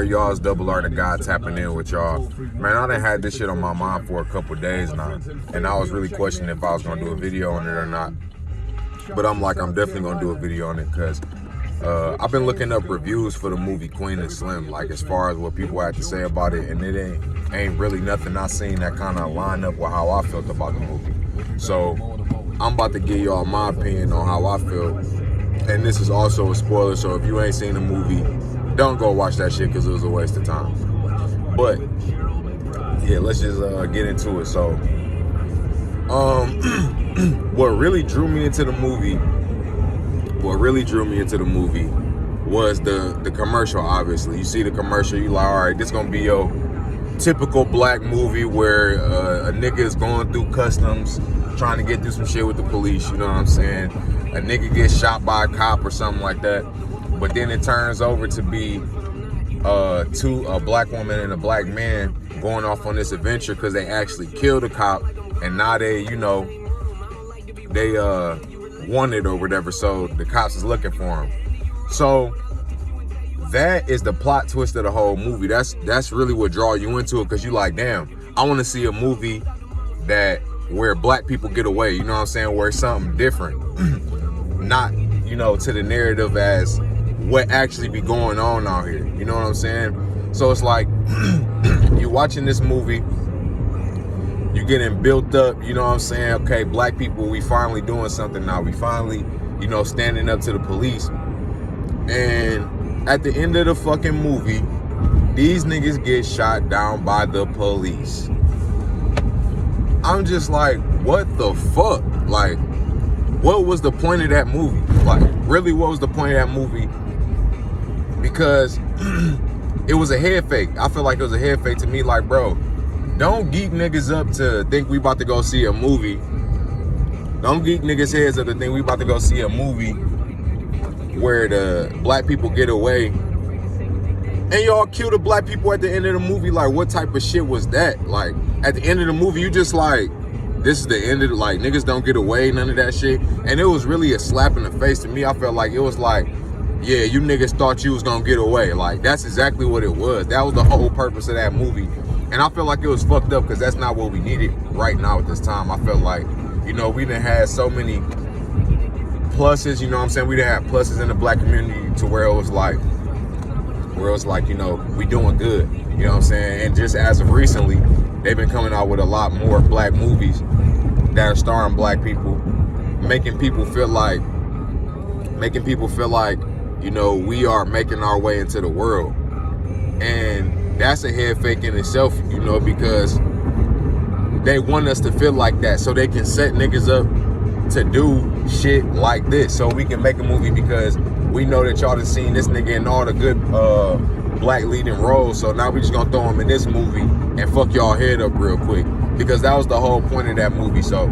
y'all's Double R the guy tapping in with y'all. Man, I done had this shit on my mind for a couple days now, and I was really questioning if I was gonna do a video on it or not. But I'm like, I'm definitely gonna do a video on it because I've been looking up reviews for the movie Queen and Slim, like as far as what people had to say about it, and it ain't really nothing I seen that kind of line up with how I felt about the movie. So I'm about to give y'all my opinion on how I feel, and this is also a spoiler, so if you ain't seen the movie, don't go watch that shit because it was a waste of time. But yeah, let's just get into it. So what really drew me into the movie was the commercial. Obviously, you see the commercial, you like, all right, this gonna be your typical black movie where a nigga is going through customs trying to get through some shit with the police, you know what I'm saying? A nigga gets shot by a cop or something like that, but then it turns over to be a black woman and a black man going off on this adventure because they actually killed a cop, and now they wanted or whatever, so the cops is looking for him. So that is the plot twist of the whole movie. That's really what draw you into it, because you like, damn, I want to see a movie where black people get away, you know what I'm saying, where it's something different, not, to the narrative as what actually be going on out here, you know what I'm saying? So it's like, you watching this movie, you getting built up, you know what I'm saying? Okay, black people, we finally doing something now. We finally, standing up to the police. And at the end of the fucking movie, these niggas get shot down by the police. I'm just like, what the fuck? Like, what was the point of that movie? Like, really, what was the point of that movie? Because it was a head fake. I feel like it was a head fake to me. Like, bro, don't geek niggas up to think we about to go see a movie. Don't geek niggas heads up to think we about to go see a movie where the black people get away. And y'all kill the black people at the end of the movie. Like, what type of shit was that? Like, at the end of the movie, you just like, this is the end of it. Like, niggas don't get away, none of that shit. And it was really a slap in the face to me. I felt like it was like, yeah, you niggas thought you was gonna get away. Like, that's exactly what it was. That was the whole purpose of that movie. And I feel like it was fucked up because that's not what we needed right now at this time. I felt like, we done had so many pluses, you know what I'm saying? We done had pluses in the black community to where it was like, we doing good, you know what I'm saying? And just as of recently, they've been coming out with a lot more black movies that are starring black people, making people feel like, we are making our way into the world. And that's a head fake in itself, because they want us to feel like that so they can set niggas up to do shit like this, so we can make a movie because we know that y'all done seen this nigga in all the good black leading roles, so now we just gonna throw him in this movie and fuck y'all head up real quick, because that was the whole point of that movie. So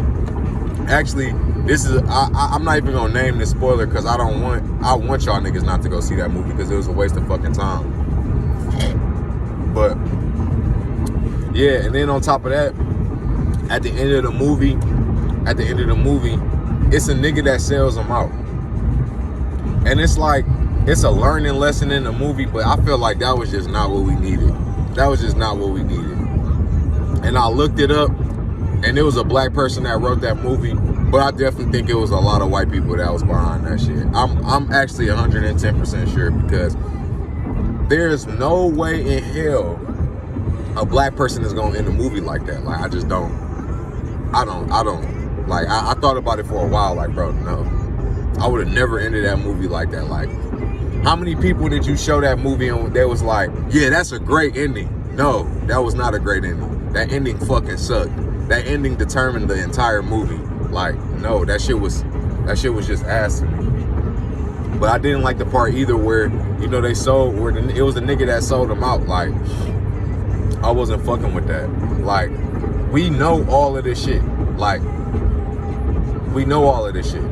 actually, this is I'm not even gonna name this spoiler because I want y'all niggas not to go see that movie because it was a waste of fucking time. But yeah, and then on top of that, at the end of the movie, it's a nigga that sells them out. And it's like, it's a learning lesson in the movie, but I feel like that was just not what we needed. And I looked it up, and it was a black person that wrote that movie, but I definitely think it was a lot of white people that was behind that shit. I'm actually 110% sure, because there's no way in hell a black person is gonna end a movie like that. Like, I just don't. Like, I thought about it for a while, like, bro, no. I would have never ended that movie like that. Like, how many people did you show that movie and they was like, yeah, that's a great ending? No, that was not a great ending. That ending fucking sucked. That ending determined the entire movie. Like, no, that shit was just ass to me. But I didn't like the part either where, it was the nigga that sold them out. Like, I wasn't fucking with that. Like, we know all of this shit. Like, we know all of this shit.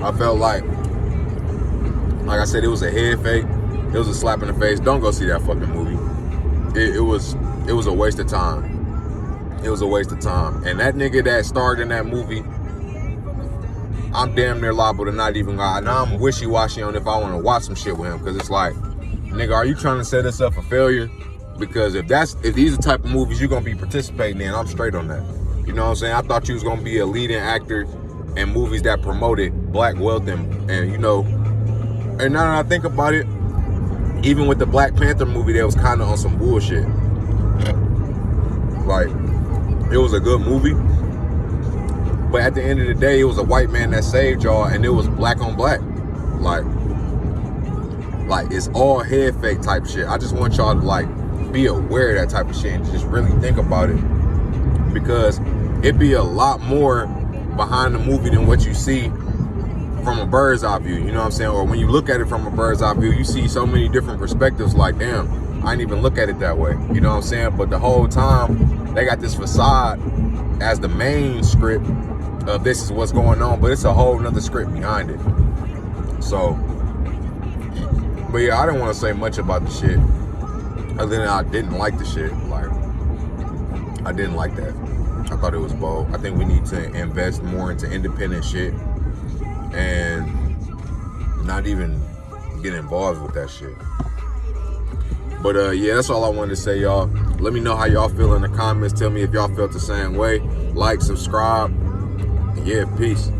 I felt like I said, it was a head fake. It was a slap in the face. Don't go see that fucking movie. It was a waste of time. It was a waste of time. And that nigga that starred in that movie, I'm damn near liable to not even go. Now I'm wishy-washy on if I want to watch some shit with him, because it's like, nigga, are you trying to set us up for failure? Because if these are the type of movies you're gonna be participating in, I'm straight on that. You know what I'm saying? I thought you was gonna be a leading actor in movies that promoted black wealth and you know. And now that I think about it, even with the Black Panther movie, that was kind of on some bullshit. Like, it was a good movie, but at the end of the day, it was a white man that saved y'all, and it was black on black. Like it's all head fake type shit. I just want y'all to like be aware of that type of shit and just really think about it, because it be a lot more behind the movie than what you see from a bird's eye view. You know what I'm saying? Or when you look at it from a bird's eye view, you see so many different perspectives. Like, damn, I didn't even look at it that way. You know what I'm saying? But the whole time they got this facade as the main script of this is what's going on, but it's a whole nother script behind it. So, but yeah, I didn't want to say much about the shit other than I didn't like the shit. Like, I didn't like that. I thought it was bold. I think we need to invest more into independent shit and not even get involved with that shit. But yeah, that's all I wanted to say, y'all. Let me know how y'all feel in the comments. Tell me if y'all felt the same way. Like, subscribe. Yeah, peace.